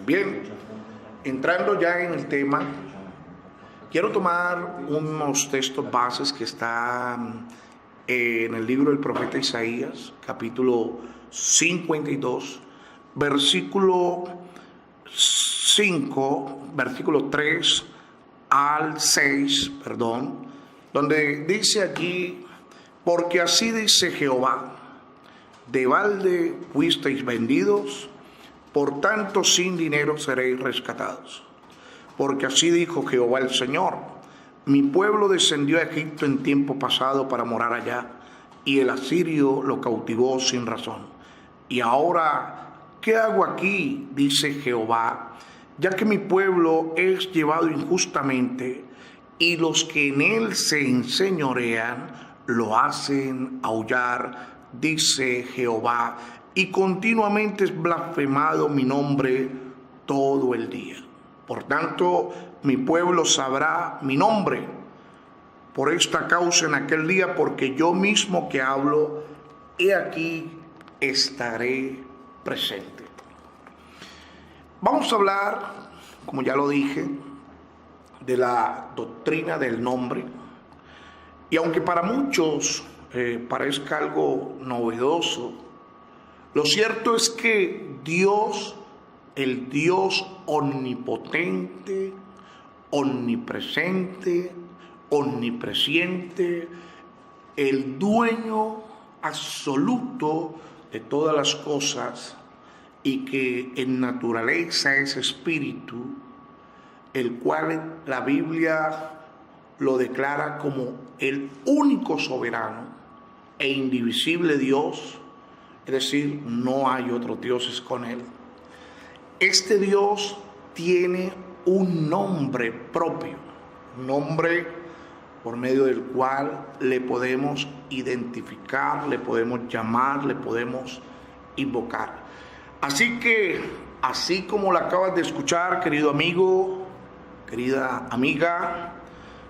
Bien, entrando ya en el tema, quiero tomar unos textos bases que están en el libro del profeta Isaías, capítulo 52, versículo 3 al 6, donde dice aquí: porque así dice Jehová, de balde fuisteis vendidos, por tanto sin dinero seréis rescatados. Porque así dijo Jehová el Señor: mi pueblo descendió a Egipto en tiempo pasado para morar allá, y el asirio lo cautivó sin razón. Y ahora, ¿qué hago aquí? Dice Jehová, ya que mi pueblo es llevado injustamente, y los que en él se enseñorean lo hacen aullar, dice Jehová, y continuamente es blasfemado mi nombre todo el día. Por tanto, mi pueblo sabrá mi nombre por esta causa en aquel día, porque yo mismo que hablo, he aquí estaré presente. Vamos a hablar, como ya lo dije, de la doctrina del nombre. Y aunque para muchos parezca algo novedoso, lo cierto es que Dios, el Dios omnipotente, omnipresente, omnipresciente, el dueño absoluto de todas las cosas, y que en naturaleza es espíritu, el cual la Biblia lo declara como el único soberano e indivisible Dios, es decir, no hay otros dioses con él. Este Dios tiene un nombre propio, un nombre por medio del cual le podemos identificar, le podemos llamar, le podemos invocar. Así que, así como lo acabas de escuchar, querido amigo, querida amiga,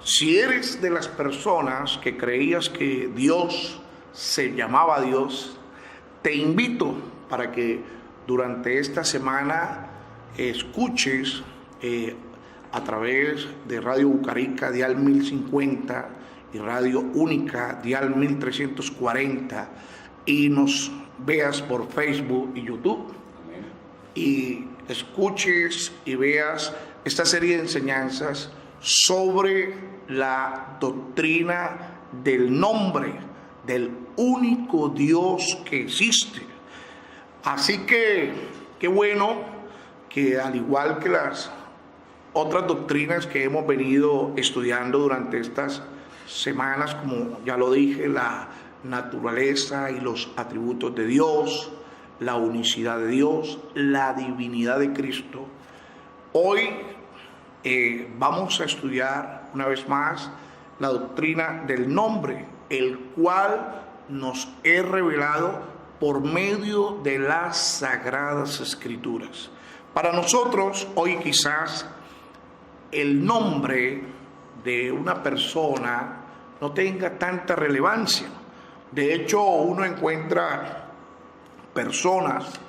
si eres de las personas que creías que Dios se llamaba Dios, te invito para que durante esta semana escuches a través de Radio Bucarica Dial 1050 y Radio Única Dial 1340, y nos veas por Facebook y YouTube. Amén. Y escuches y veas esta serie de enseñanzas sobre la doctrina del nombre del único Dios que existe. Así que qué bueno que, al igual que las otras doctrinas que hemos venido estudiando durante estas semanas, como ya lo dije, la naturaleza y los atributos de Dios, la unicidad de Dios, la divinidad de Cristo, hoy vamos a estudiar una vez más la doctrina del nombre, el cual nos es revelado por medio de las Sagradas Escrituras. Para nosotros, hoy quizás el nombre de una persona no tenga tanta relevancia. De hecho, uno encuentra personas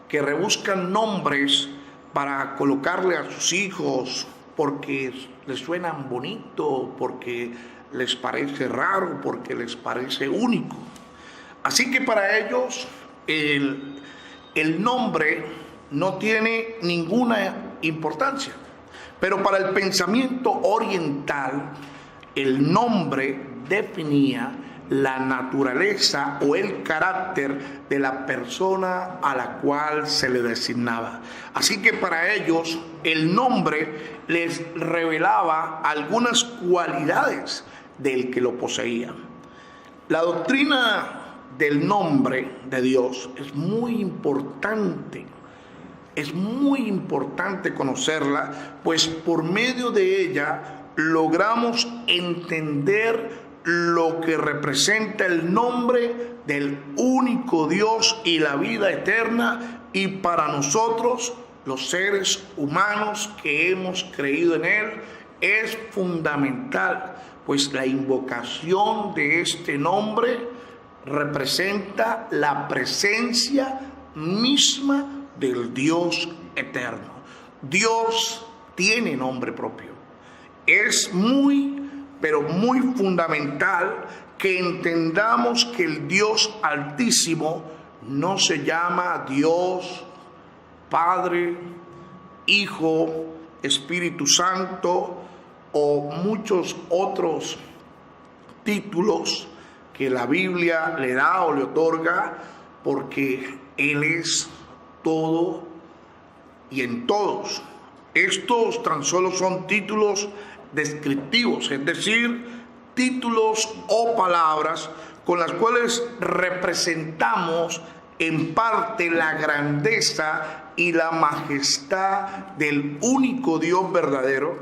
que rebuscan nombres para colocarle a sus hijos porque les suenan bonito, porque les parece raro, porque les parece único. Así que para ellos el nombre no tiene ninguna importancia. Pero para el pensamiento oriental, el nombre definía la naturaleza o el carácter de la persona a la cual se le designaba. Así que para ellos el nombre les revelaba algunas cualidades del que lo poseía. La doctrina del nombre de Dios es muy importante. Es muy importante conocerla, pues por medio de ella logramos entender lo que representa el nombre del único Dios y la vida eterna, y para nosotros, los seres humanos que hemos creído en Él, es fundamental, pues la invocación de este nombre representa la presencia misma del Dios eterno. Dios tiene nombre propio. Es muy, pero muy fundamental que entendamos que el Dios Altísimo no se llama Dios Padre, Hijo, Espíritu Santo o muchos otros títulos que la Biblia le da o le otorga, porque Él es todo y en todos. Estos tan solo son títulos descriptivos, es decir, títulos o palabras con las cuales representamos en parte la grandeza y la majestad del único Dios verdadero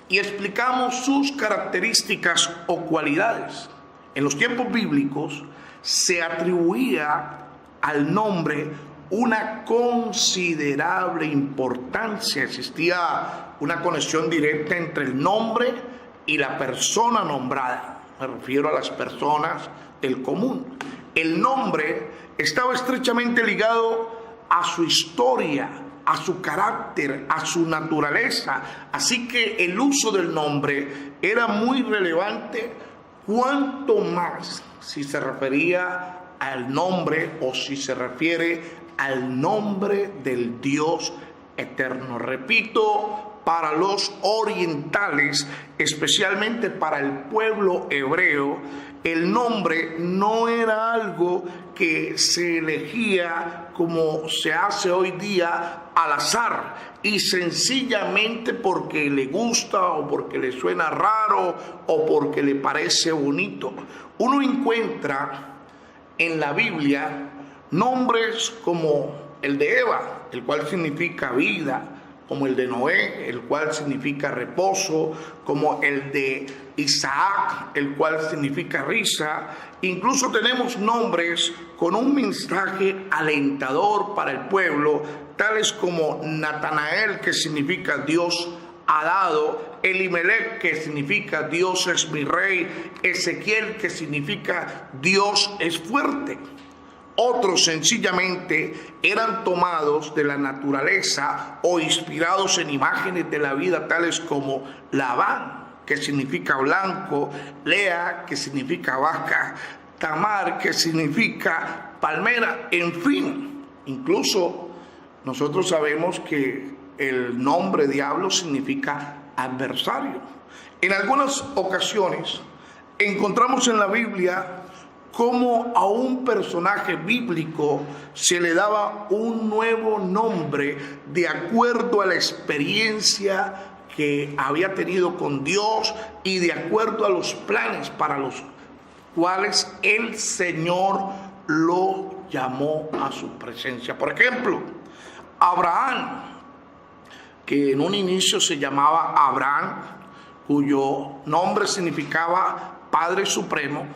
y explicamos sus características o cualidades. En los tiempos bíblicos se atribuía al nombre una considerable importancia. Existía una conexión directa entre el nombre y la persona nombrada. Me refiero a las personas del común. El nombre estaba estrechamente ligado a su historia, a su carácter, a su naturaleza. Así que el uso del nombre era muy relevante, cuanto más si se refería al nombre o si se refiere al nombre del Dios eterno. Repito, para los orientales, especialmente para el pueblo hebreo, el nombre no era algo que se elegía como se hace hoy día al azar y sencillamente porque le gusta o porque le suena raro o porque le parece bonito. Uno encuentra en la Biblia nombres como el de Eva, el cual significa vida, como el de Noé, el cual significa reposo, como el de Isaac, el cual significa risa. Incluso tenemos nombres con un mensaje alentador para el pueblo, tales como Natanael, que significa Dios ha dado, Elimelech, que significa Dios es mi rey, Ezequiel, que significa Dios es fuerte. Otros sencillamente eran tomados de la naturaleza o inspirados en imágenes de la vida, tales como Labán, que significa blanco, Lea, que significa vaca, Tamar, que significa palmera, en fin. Incluso nosotros sabemos que el nombre diablo significa adversario. En algunas ocasiones encontramos en la Biblia cómo a un personaje bíblico se le daba un nuevo nombre de acuerdo a la experiencia que había tenido con Dios y de acuerdo a los planes para los cuales el Señor lo llamó a su presencia. Por ejemplo, Abraham, que en un inicio se llamaba Abraham, cuyo nombre significaba Padre Supremo,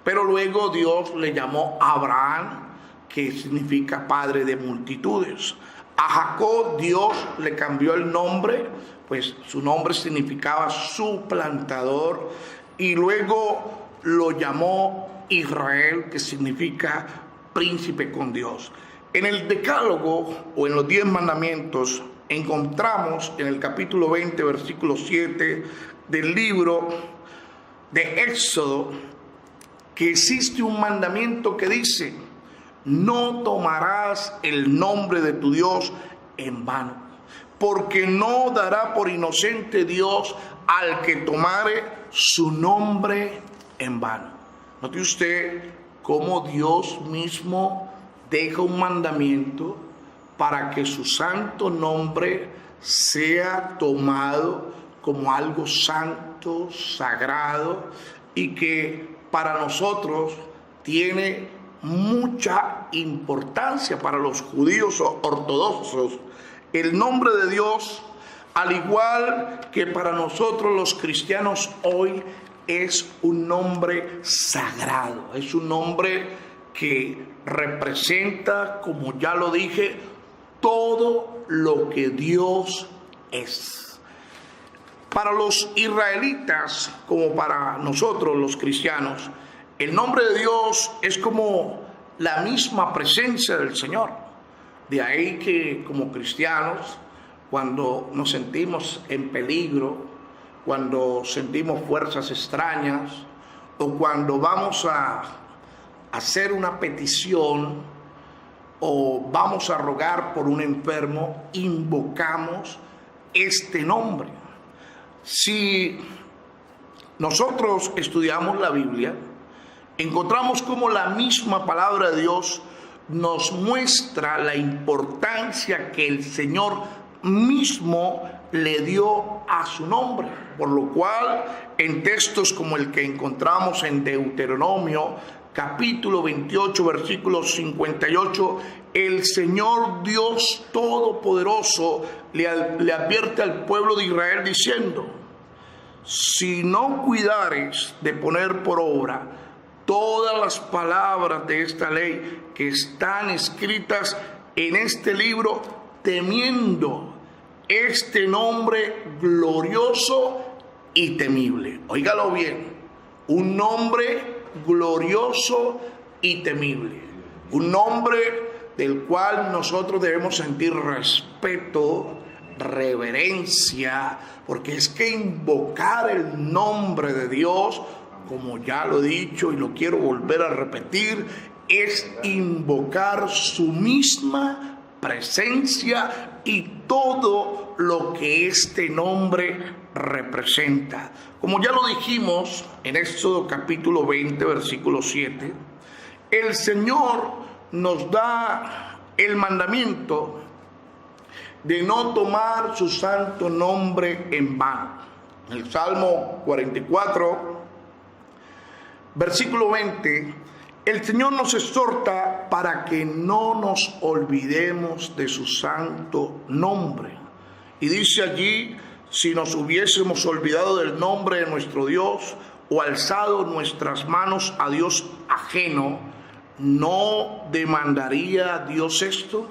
pero luego Dios le llamó Abraham, que significa padre de multitudes. A Jacob Dios le cambió el nombre, pues su nombre significaba suplantador, y luego lo llamó Israel, que significa príncipe con Dios. En el Decálogo o en los 10 mandamientos encontramos en el capítulo 20, versículo 7 del libro de Éxodo, que existe un mandamiento que dice: no tomarás el nombre de tu Dios en vano, porque no dará por inocente Dios al que tomare su nombre en vano. Note usted cómo Dios mismo deja un mandamiento para que su santo nombre sea tomado como algo santo, sagrado, y que para nosotros tiene mucha importancia. Para los judíos ortodoxos, el nombre de Dios, al igual que para nosotros los cristianos hoy, es un nombre sagrado, es un nombre que representa, como ya lo dije, todo lo que Dios es. Para los israelitas, como para nosotros los cristianos, el nombre de Dios es como la misma presencia del Señor. De ahí que como cristianos cuando nos sentimos en peligro, cuando sentimos fuerzas extrañas o cuando vamos a hacer una petición o vamos a rogar por un enfermo, invocamos este nombre. Si nosotros estudiamos la Biblia, encontramos como la misma palabra de Dios nos muestra la importancia que el Señor mismo le dio a su nombre, por lo cual en textos como el que encontramos en Deuteronomio capítulo 28 versículo 58, el Señor Dios Todopoderoso le advierte al pueblo de Israel diciendo: si no cuidares de poner por obra todas las palabras de esta ley que están escritas en este libro, temiendo este nombre glorioso y temible. Óigalo bien, un nombre glorioso y temible, un nombre del cual nosotros debemos sentir respeto, reverencia, porque es que invocar el nombre de Dios, como ya lo he dicho y lo quiero volver a repetir, es invocar su misma presencia y todo lo que este nombre representa. Como ya lo dijimos en Éxodo capítulo 20 versículo 7, el Señor nos da el mandamiento de no tomar su santo nombre en vano. En el Salmo 44 versículo 20, el Señor nos exhorta para que no nos olvidemos de su santo nombre. Y dice allí: si nos hubiésemos olvidado del nombre de nuestro Dios o alzado nuestras manos a Dios ajeno, ¿no demandaría Dios esto?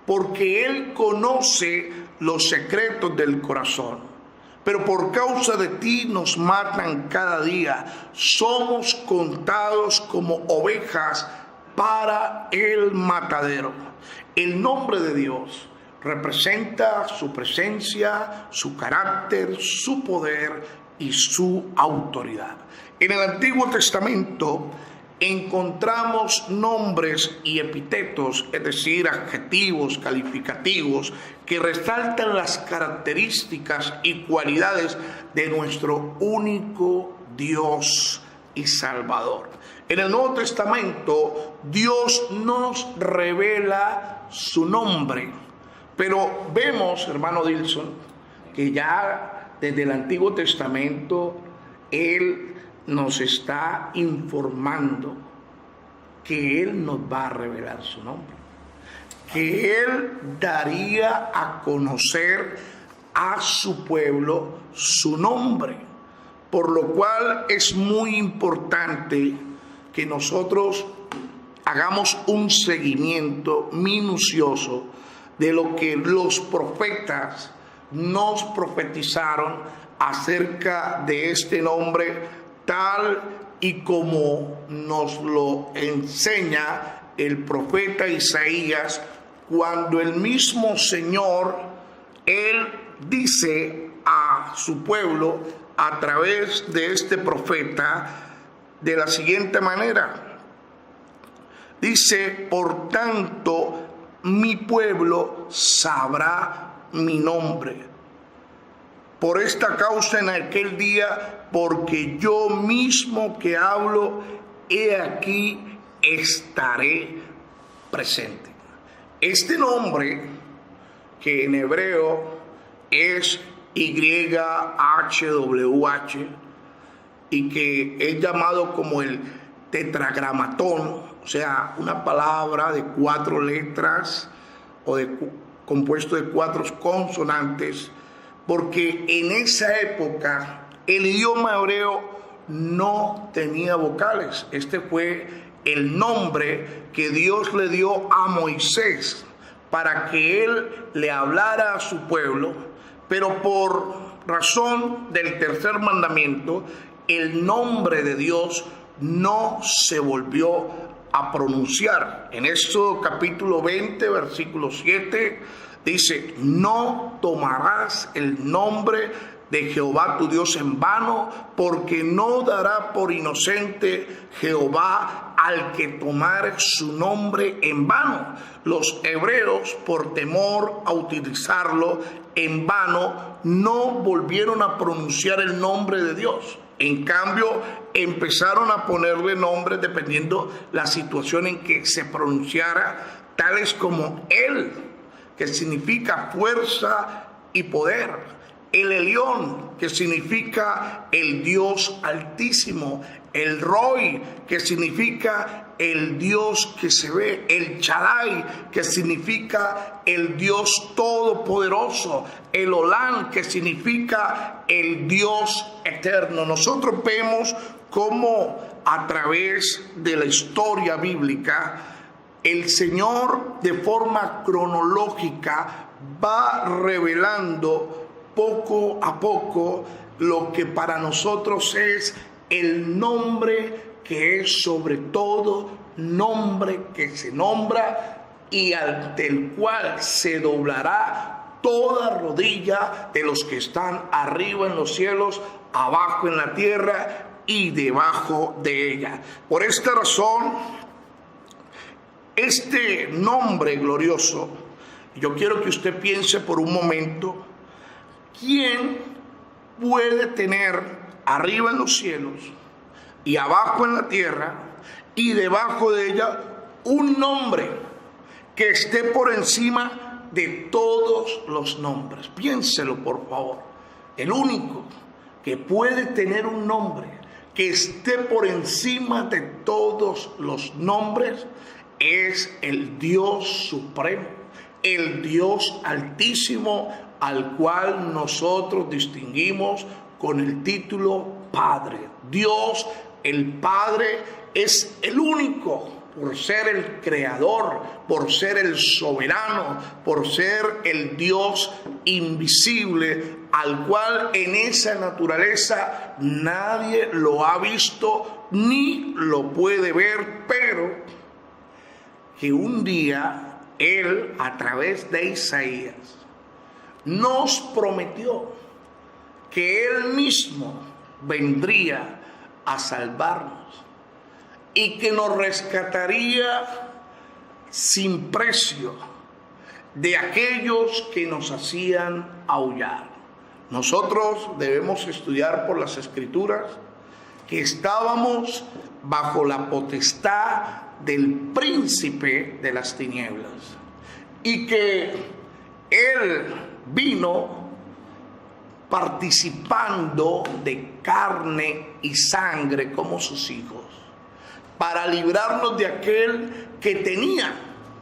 Porque Él conoce los secretos del corazón. Pero por causa de ti nos matan cada día. Somos contados como ovejas para el matadero. El nombre de Dios representa su presencia, su carácter, su poder y su autoridad. En el Antiguo Testamento encontramos nombres y epítetos, es decir, adjetivos, calificativos, que resaltan las características y cualidades de nuestro único Dios y Salvador. En el Nuevo Testamento, Dios nos revela su nombre, pero vemos, hermano Dilson, que ya desde el Antiguo Testamento Él nos está informando que Él nos va a revelar su nombre, que Él daría a conocer a su pueblo su nombre, por lo cual es muy importante que nosotros hagamos un seguimiento minucioso de lo que los profetas nos profetizaron acerca de este nombre, tal y como nos lo enseña el profeta Isaías, cuando el mismo Señor, Él dice a su pueblo a través de este profeta de la siguiente manera. Dice: por tanto, mi pueblo sabrá mi nombre. Por esta causa en aquel día, porque yo mismo que hablo, he aquí estaré presente. Este nombre, que en hebreo es YHWH y que es llamado como el tetragramatón, o sea, una palabra de 4 letras o compuesto de 4 consonantes, porque en esa época el idioma hebreo no tenía vocales. Este fue el nombre que Dios le dio a Moisés para que él le hablara a su pueblo, pero por razón del tercer mandamiento, el nombre de Dios no se volvió a pronunciar. En Éxodo capítulo 20, versículo 7, Dice, no tomarás el nombre de Jehová tu Dios en vano, porque no dará por inocente Jehová al que tomare su nombre en vano. Los hebreos, por temor a utilizarlo en vano, no volvieron a pronunciar el nombre de Dios. En cambio, empezaron a ponerle nombres dependiendo la situación en que se pronunciara, tales como Él, que significa fuerza y poder. El Elión, que significa el Dios altísimo. El Roi, que significa el Dios que se ve. El Shaddai, que significa el Dios todopoderoso. El Olán, que significa el Dios eterno. Nosotros vemos cómo a través de la historia bíblica el Señor de forma cronológica va revelando poco a poco lo que para nosotros es el nombre que es sobre todo nombre que se nombra y ante el cual se doblará toda rodilla de los que están arriba en los cielos, abajo en la tierra y debajo de ella. Por esta razón, este nombre glorioso, yo quiero que usted piense por un momento, ¿quién puede tener arriba en los cielos y abajo en la tierra y debajo de ella un nombre que esté por encima de todos los nombres? Piénselo, por favor. El único que puede tener un nombre que esté por encima de todos los nombres es el Dios supremo, el Dios altísimo, al cual nosotros distinguimos con el título Padre. Dios, el Padre, es el único, por ser el creador, por ser el soberano, por ser el Dios invisible, al cual en esa naturaleza nadie lo ha visto ni lo puede ver, pero que un día Él, a través de Isaías, nos prometió que Él mismo vendría a salvarnos y que nos rescataría sin precio de aquellos que nos hacían aullar. Nosotros debemos estudiar por las Escrituras que estábamos bajo la potestad del príncipe de las tinieblas y que Él vino participando de carne y sangre como sus hijos para librarnos de aquel que tenía,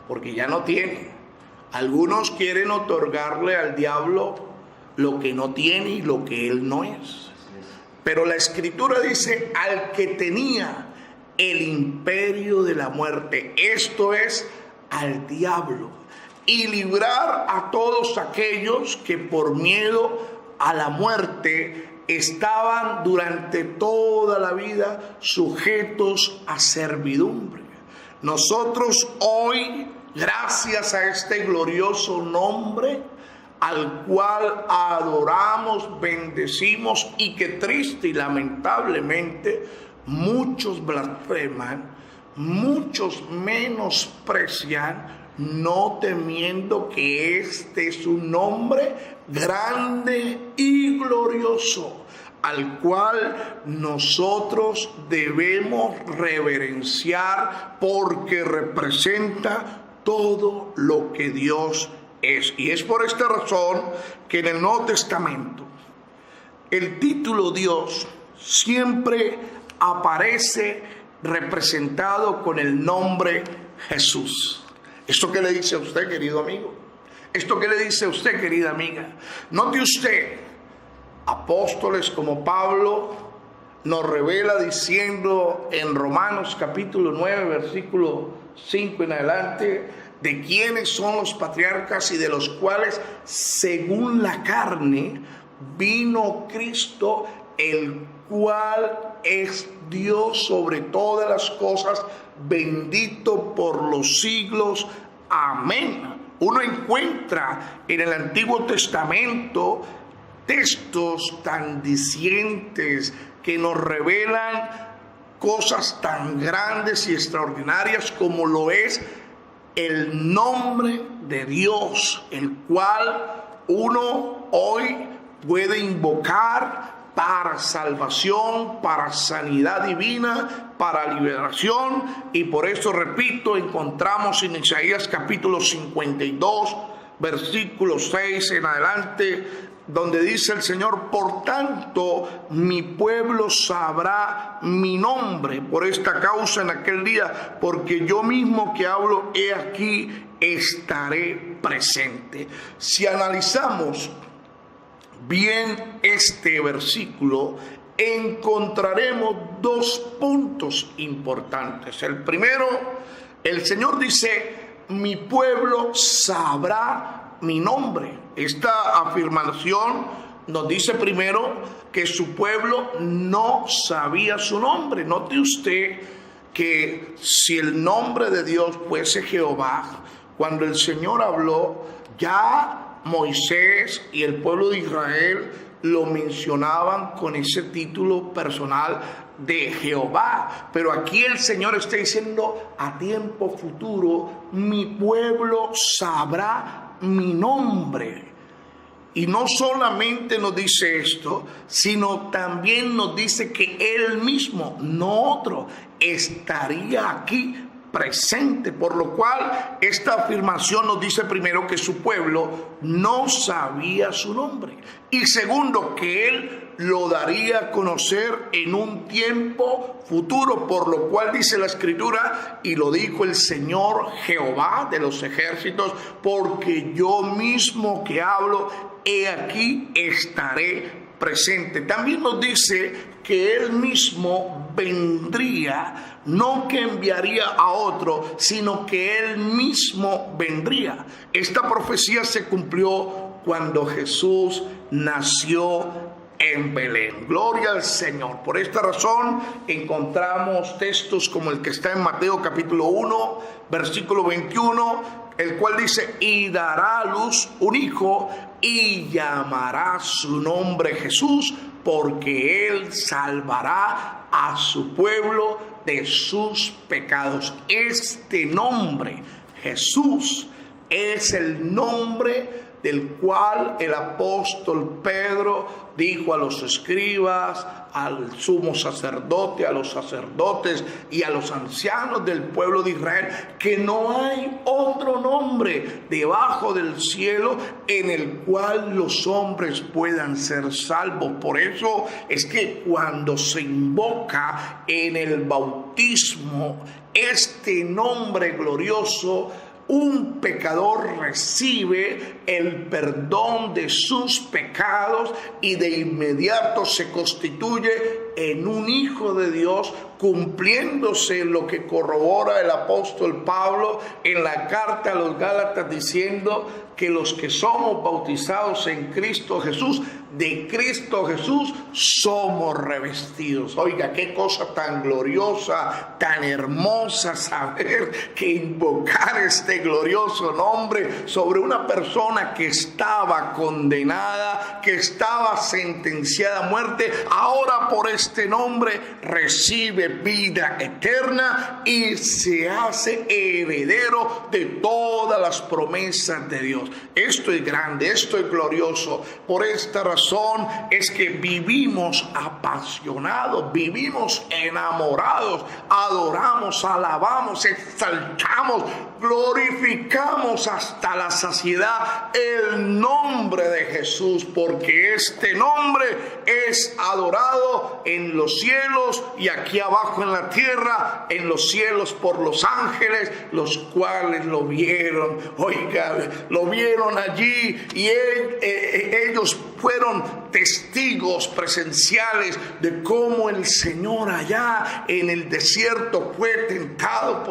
porque ya no tiene. Algunos quieren otorgarle al diablo lo que no tiene y lo que él no es. Pero la Escritura dice al que tenía el imperio de la muerte, esto es, al diablo, y librar a todos aquellos que por miedo a la muerte estaban durante toda la vida sujetos a servidumbre. Nosotros hoy, gracias a este glorioso nombre, al cual adoramos, bendecimos y que triste y lamentablemente muchos blasfeman, muchos menosprecian, no temiendo que este es un nombre grande y glorioso, al cual nosotros debemos reverenciar porque representa todo lo que Dios es. Y es por esta razón que en el Nuevo Testamento el título Dios siempre aparece representado con el nombre Jesús. ¿Esto qué le dice a usted, querido amigo? ¿Esto qué le dice a usted, querida amiga? Note usted, apóstoles como Pablo nos revela diciendo en Romanos capítulo 9, versículo 5 en adelante, de quiénes son los patriarcas y de los cuales, según la carne, vino Cristo, el cual es Dios sobre todas las cosas, bendito por los siglos. Amén. Uno encuentra en el Antiguo Testamento textos tan dicientes que nos revelan cosas tan grandes y extraordinarias como lo es el nombre de Dios, el cual uno hoy puede invocar para salvación, para sanidad divina, para liberación. Y por eso, repito, encontramos en Isaías capítulo 52, versículo 6 en adelante, donde dice el Señor: por tanto, mi pueblo sabrá mi nombre por esta causa en aquel día, porque yo mismo que hablo, he aquí, estaré presente. Si analizamos bien este versículo, encontraremos dos puntos importantes. El primero, el Señor dice: mi pueblo sabrá mi nombre. Esta afirmación nos dice primero que su pueblo no sabía su nombre. Note usted que si el nombre de Dios fuese Jehová, cuando el Señor habló, ya Moisés y el pueblo de Israel lo mencionaban con ese título personal de Jehová. Pero aquí el Señor está diciendo a tiempo futuro: mi pueblo sabrá mi nombre. Y no solamente nos dice esto, sino también nos dice que Él mismo, no otro, estaría aquí presente. Por lo cual esta afirmación nos dice primero que su pueblo no sabía su nombre, y segundo, que Él lo daría a conocer en un tiempo futuro, por lo cual dice la Escritura: y lo dijo el Señor Jehová de los ejércitos, porque yo mismo que hablo, he aquí, estaré presente. También nos dice que Él mismo vendría, no que enviaría a otro, sino que Él mismo vendría. Esta profecía se cumplió cuando Jesús nació en Belén. Gloria al Señor. Por esta razón encontramos textos como el que está en Mateo capítulo 1, versículo 21, el cual dice: y dará a luz un hijo, y llamará su nombre Jesús, porque Él salvará a su pueblo de sus pecados. Este nombre, Jesús, es el nombre del cual el apóstol Pedro dijo a los escribas, al sumo sacerdote, a los sacerdotes y a los ancianos del pueblo de Israel, que no hay otro nombre debajo del cielo en el cual los hombres puedan ser salvos. Por eso es que cuando se invoca en el bautismo este nombre glorioso, un pecador recibe el perdón de sus pecados y de inmediato se constituye en un hijo de Dios, cumpliéndose lo que corrobora el apóstol Pablo en la carta a los Gálatas, diciendo que los que somos bautizados en Cristo Jesús, de Cristo Jesús somos revestidos. Oiga, qué cosa tan gloriosa, tan hermosa saber que invocar este glorioso nombre sobre una persona que estaba condenada, que estaba sentenciada a muerte, ahora por este nombre recibe vida eterna y se hace heredero de todas las promesas de Dios. Esto es grande, esto es glorioso. Por esta razón es que vivimos apasionados, vivimos enamorados, adoramos, alabamos, exaltamos, glorificamos hasta la saciedad el nombre de Jesús, porque este nombre es adorado en los cielos y aquí abajo en la tierra, en los cielos por los ángeles, los cuales lo vieron. Oiga, lo vieron allí y ellos fueron testigos presenciales de cómo el Señor allá en el desierto fue tentado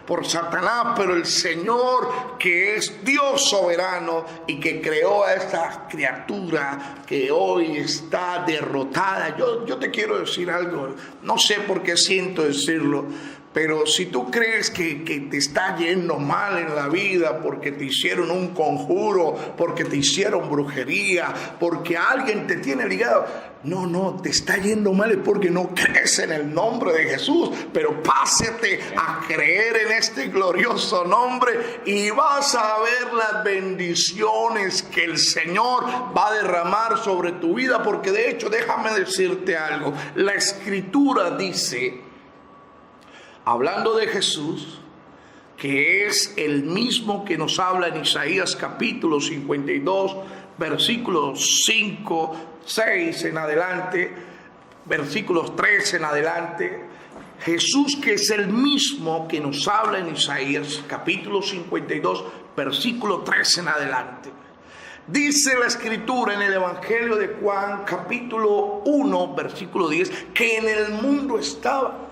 por Satanás, pero el Señor, que es Dios soberano y que creó a esta criatura que hoy está derrotada. Yo te quiero decir algo, no sé por qué siento decirlo, Pero si tú crees que te está yendo mal en la vida porque te hicieron un conjuro, porque te hicieron brujería, porque alguien te tiene ligado, no, te está yendo mal es porque no crees en el nombre de Jesús. Pero pásate a creer en este glorioso nombre y vas a ver las bendiciones que el Señor va a derramar sobre tu vida. Porque de hecho, déjame decirte algo, la Escritura dice, hablando de Jesús, que es el mismo que nos habla en Isaías capítulo 52, versículos 5, 6 en adelante, versículos 3 en adelante. Jesús, que es el mismo que nos habla en Isaías capítulo 52, versículo 3 en adelante. Dice la Escritura en el Evangelio de Juan capítulo 1, versículo 10, que en el mundo estaba,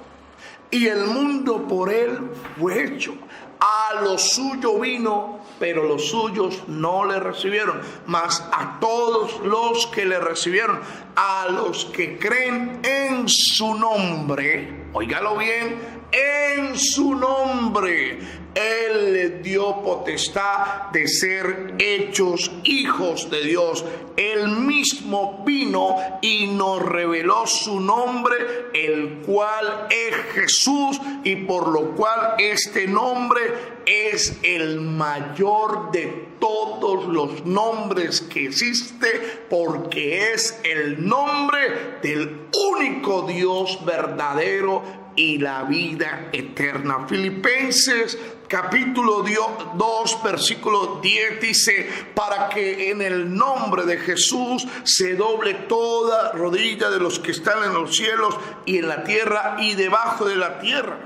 y el mundo por él fue hecho. A lo suyo vino, pero los suyos no le recibieron. Mas a todos los que le recibieron, a los que creen en su nombre, óigalo bien, en su nombre, Él les dio potestad de ser hechos hijos de Dios. Él mismo vino y nos reveló su nombre, el cual es Jesús, y por lo cual este nombre es el mayor de todos los nombres que existe, porque es el nombre del único Dios verdadero y la vida eterna. Filipenses capítulo 2, versículo 10 dice, para que en el nombre de Jesús se doble toda rodilla de los que están en los cielos y en la tierra y debajo de la tierra.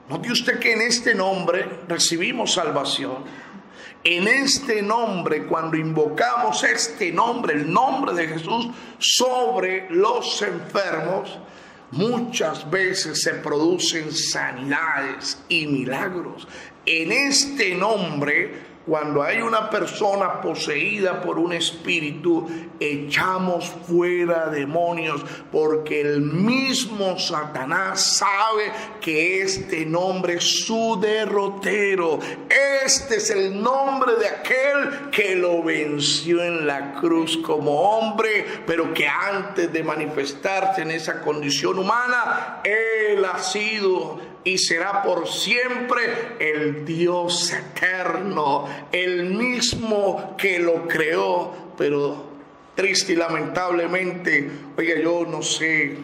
Note usted que en este nombre recibimos salvación. En este nombre, cuando invocamos este nombre, el nombre de Jesús, sobre los enfermos, muchas veces se producen sanidades y milagros. En este nombre, cuando hay una persona poseída por un espíritu, echamos fuera demonios, porque el mismo Satanás sabe que este nombre es su derrotero. Este es el nombre de aquel que lo venció en la cruz como hombre, pero que antes de manifestarse en esa condición humana, Él ha sido y será por siempre el Dios eterno, el mismo que lo creó. Pero triste y lamentablemente, oiga, yo no sé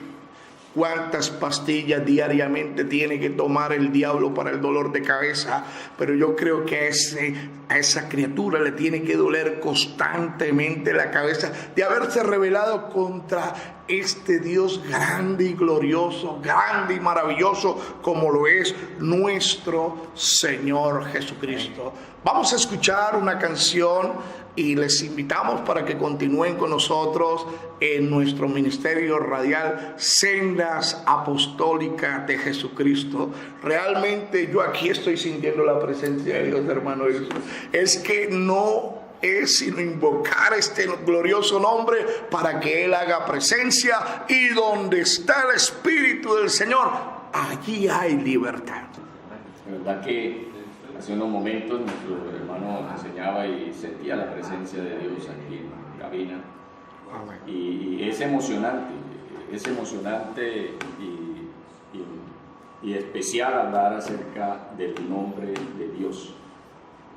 cuántas pastillas diariamente tiene que tomar el diablo para el dolor de cabeza, pero yo creo que a esa criatura le tiene que doler constantemente la cabeza de haberse rebelado contra este Dios grande y glorioso, grande y maravilloso, como lo es nuestro Señor Jesucristo. Vamos a escuchar una canción y les invitamos para que continúen con nosotros en nuestro ministerio radial Sendas Apostólicas de Jesucristo. Realmente yo aquí estoy sintiendo la presencia de Dios, hermano. Es que no es sino invocar este glorioso nombre para que Él haga presencia, y donde está el Espíritu del Señor, allí hay libertad. La verdad que hace unos momentos nuestro hermano enseñaba y sentía la presencia de Dios aquí en la cabina. Y es emocionante y especial hablar acerca del nombre de Dios.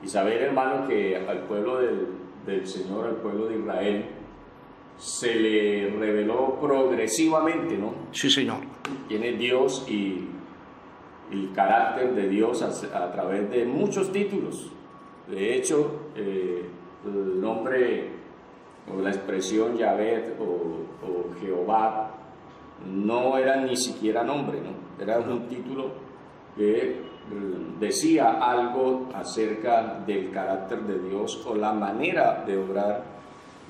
Y saber, hermano, que al pueblo del Señor, al pueblo de Israel, se le reveló progresivamente, ¿no? Sí, Señor. Quién es Dios y el carácter de Dios a través de muchos títulos. De hecho, el nombre o la expresión Yahvé o Jehová no era ni siquiera nombre, ¿no? Era un título que decía algo acerca del carácter de Dios o la manera de obrar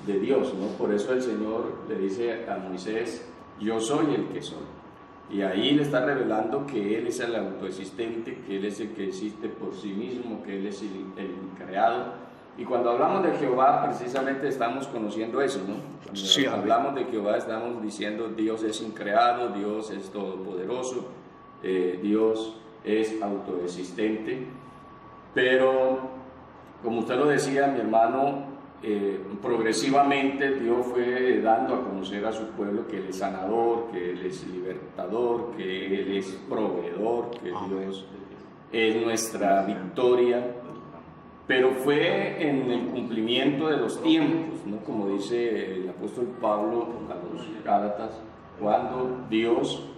de Dios, ¿no? Por eso el Señor le dice a Moisés, yo soy el que soy. Y ahí le está revelando que Él es el autoexistente, que Él es el que existe por sí mismo, que Él es el creado. Y cuando hablamos de Jehová, precisamente estamos conociendo eso, ¿no? Cuando hablamos de Jehová, estamos diciendo Dios es increado, Dios es todopoderoso, Dios es autoexistente, pero como usted lo decía, mi hermano, progresivamente Dios fue dando a conocer a su pueblo que Él es sanador, que Él es libertador, que Él es proveedor, que Dios es nuestra victoria. Pero fue en el cumplimiento de los tiempos, ¿no? Como dice el apóstol Pablo a los Gálatas, cuando Dios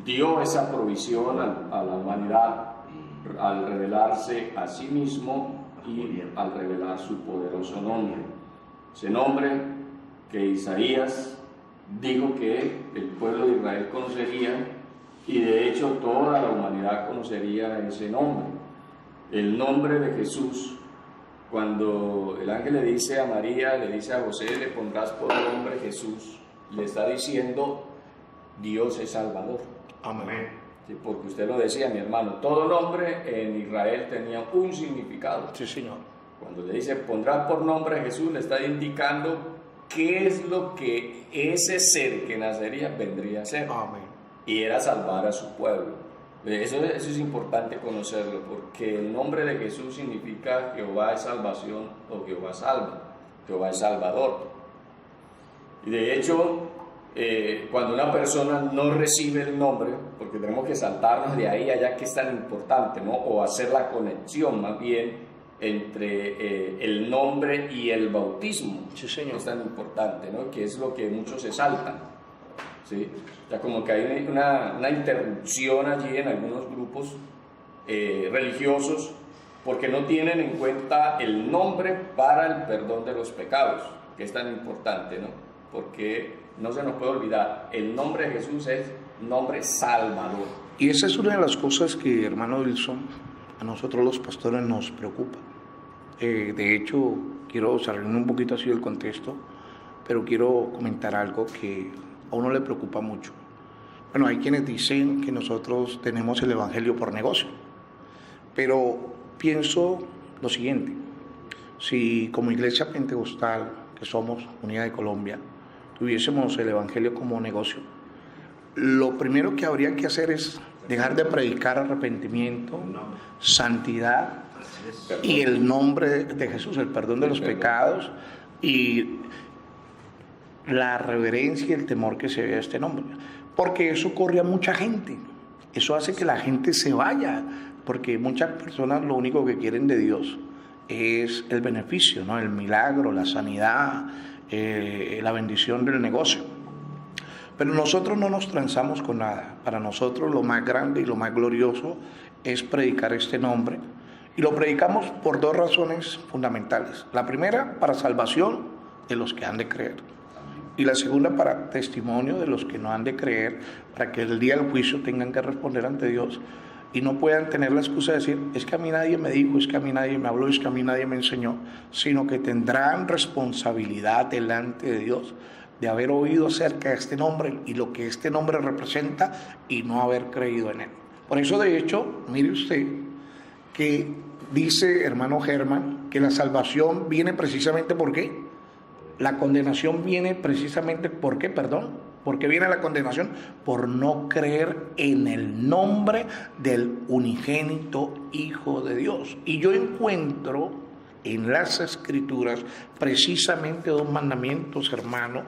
dio esa provisión a la humanidad al revelarse a sí mismo y al revelar su poderoso nombre. Ese nombre que Isaías dijo que el pueblo de Israel conocería, y de hecho toda la humanidad conocería ese nombre. El nombre de Jesús, cuando el ángel le dice a María, le dice a José, le pondrás por nombre Jesús, le está diciendo Dios es Salvador. Amén. Sí, porque usted lo decía, mi hermano, todo nombre en Israel tenía un significado. Sí, Señor. Cuando le dice pondrás por nombre Jesús, le está indicando qué es lo que ese ser que nacería vendría a ser. Amén. Y era salvar a su pueblo. Eso es importante conocerlo, porque el nombre de Jesús significa Jehová es salvación o Jehová salva, Jehová es salvador. Y de hecho, cuando una persona no recibe el nombre, porque tenemos que saltarnos de ahí allá, que es tan importante, ¿no? O hacer la conexión más bien entre el nombre y el bautismo. Sí, Señor. Es tan importante, ¿no? Que es lo que muchos se saltan. ¿Sí? O sea, como que hay una interrupción allí en algunos grupos religiosos, porque no tienen en cuenta el nombre para el perdón de los pecados, que es tan importante, ¿no? Porque no se nos puede olvidar, el nombre de Jesús es nombre salvador. Y esa es una de las cosas que, hermano Wilson, a nosotros los pastores nos preocupa. De hecho, quiero salirme un poquito así del contexto, pero quiero comentar algo que a uno le preocupa mucho. Bueno, hay quienes dicen que nosotros tenemos el evangelio por negocio, pero pienso lo siguiente: si como iglesia pentecostal, que somos Unidad de Colombia, tuviésemos el evangelio como negocio, lo primero que habría que hacer es dejar de predicar arrepentimiento, santidad y el nombre de Jesús, el perdón de los pecados y la reverencia y el temor que se ve a este nombre, porque eso corre a mucha gente, eso hace que la gente se vaya, porque muchas personas lo único que quieren de Dios es el beneficio, ¿no? El milagro, la sanidad, la bendición del negocio. Pero nosotros no nos transamos con nada. Para nosotros lo más grande y lo más glorioso es predicar este nombre, y lo predicamos por dos razones fundamentales. La primera, para salvación de los que han de creer. Y la segunda, para testimonio de los que no han de creer, para que el día del juicio tengan que responder ante Dios y no puedan tener la excusa de decir, es que a mí nadie me dijo, es que a mí nadie me habló, es que a mí nadie me enseñó, sino que tendrán responsabilidad delante de Dios de haber oído acerca de este nombre y lo que este nombre representa y no haber creído en él. Por eso, de hecho, mire usted que dice, hermano Germán, que la salvación viene precisamente ¿por qué? La condenación viene precisamente ¿por qué? Perdón. ¿Por qué viene la condenación? Por no creer en el nombre del unigénito Hijo de Dios. Y yo encuentro en las Escrituras precisamente dos mandamientos, hermano,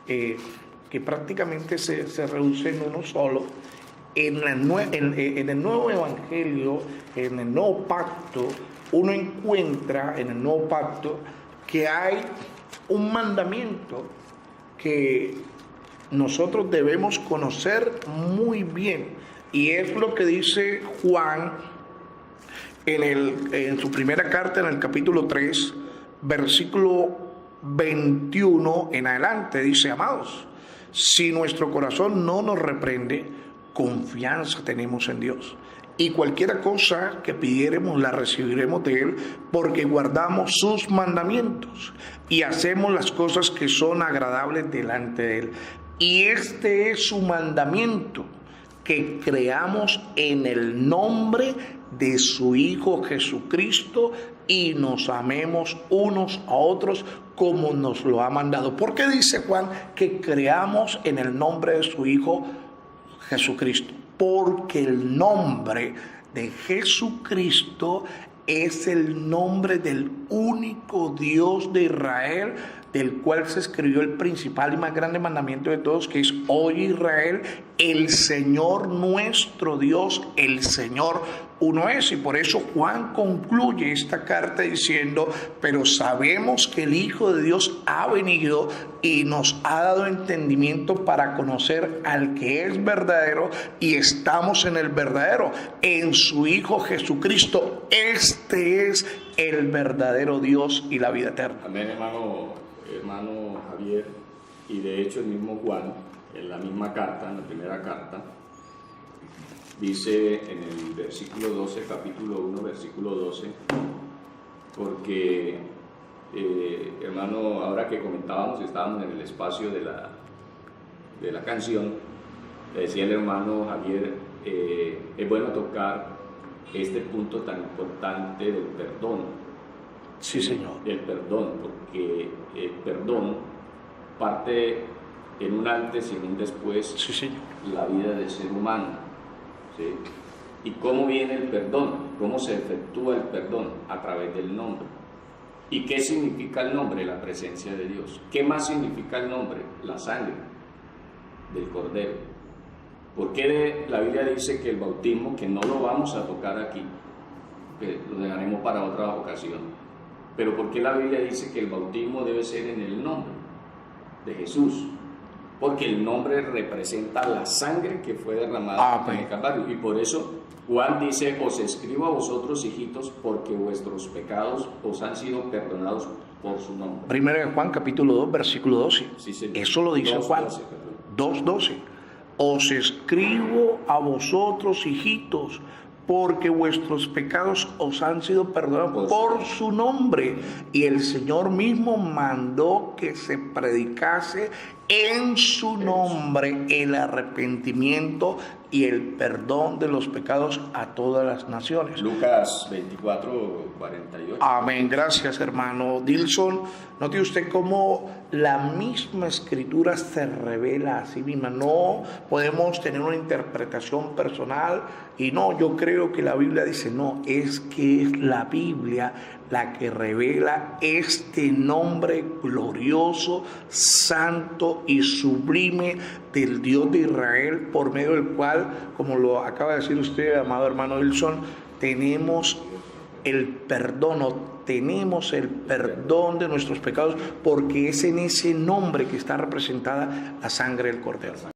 que prácticamente se reducen en uno solo. En el nuevo Evangelio, en el nuevo pacto, uno encuentra en el nuevo pacto que hay un mandamiento que nosotros debemos conocer muy bien, y es lo que dice Juan en su primera carta, en el capítulo 3, versículo 21 en adelante. Dice: amados, si nuestro corazón no nos reprende, confianza tenemos en Dios, y cualquiera cosa que pidiéremos la recibiremos de Él, porque guardamos sus mandamientos y hacemos las cosas que son agradables delante de Él. Y este es su mandamiento, que creamos en el nombre de su Hijo Jesucristo y nos amemos unos a otros como nos lo ha mandado. ¿Por qué dice Juan que creamos en el nombre de su Hijo Jesucristo, porque el nombre de Jesucristo es el nombre del único Dios de Israel, del cual se escribió el principal y más grande mandamiento de todos, que es: oye Israel, el Señor nuestro Dios, el Señor uno es. Y por eso Juan concluye esta carta diciendo: pero sabemos que el Hijo de Dios ha venido y nos ha dado entendimiento para conocer al que es verdadero, y estamos en el verdadero, en su Hijo Jesucristo. Este es el verdadero Dios y la vida eterna. Amén, hermano Javier. Y de hecho el mismo Juan, en la misma carta, en la primera carta, dice en el versículo 12, capítulo 1, versículo 12, porque, hermano, ahora que estábamos en el espacio de la canción, le decía el hermano Javier, es bueno tocar este punto tan importante del perdón. Sí, Señor. Del perdón, porque el perdón parte en un antes y en un después, Sí, Señor, la vida del ser humano, ¿sí? ¿Y cómo viene el perdón? ¿Cómo se efectúa el perdón? A través del nombre. ¿Y qué significa el nombre? La presencia de Dios. ¿Qué más significa el nombre? La sangre del Cordero. ¿Por qué la Biblia dice que el bautismo, que no lo vamos a tocar aquí, que lo dejaremos para otra ocasión, pero por qué la Biblia dice que el bautismo debe ser en el nombre de Jesús? Porque el nombre representa la sangre que fue derramada en el Calvario. Y por eso Juan dice: os escribo a vosotros, hijitos, porque vuestros pecados os han sido perdonados por su nombre. Primero de Juan, capítulo 2, versículo 12. Sí, señor. Eso lo dice Juan 2:12. Os escribo a vosotros, hijitos, porque vuestros pecados os han sido perdonados por su nombre. Y el Señor mismo mandó que se predicase en su nombre el arrepentimiento y el perdón de los pecados a todas las naciones. Lucas 24:48. Amén. Gracias, hermano Dilson. Note usted cómo la misma escritura se revela a sí misma. No podemos tener una interpretación personal y no, yo creo que la Biblia dice, no, es que es la Biblia la que revela este nombre glorioso, santo y sublime del Dios de Israel, por medio del cual, como lo acaba de decir usted, amado hermano Wilson, tenemos el perdón de nuestros pecados, porque es en ese nombre que está representada la sangre del Cordero.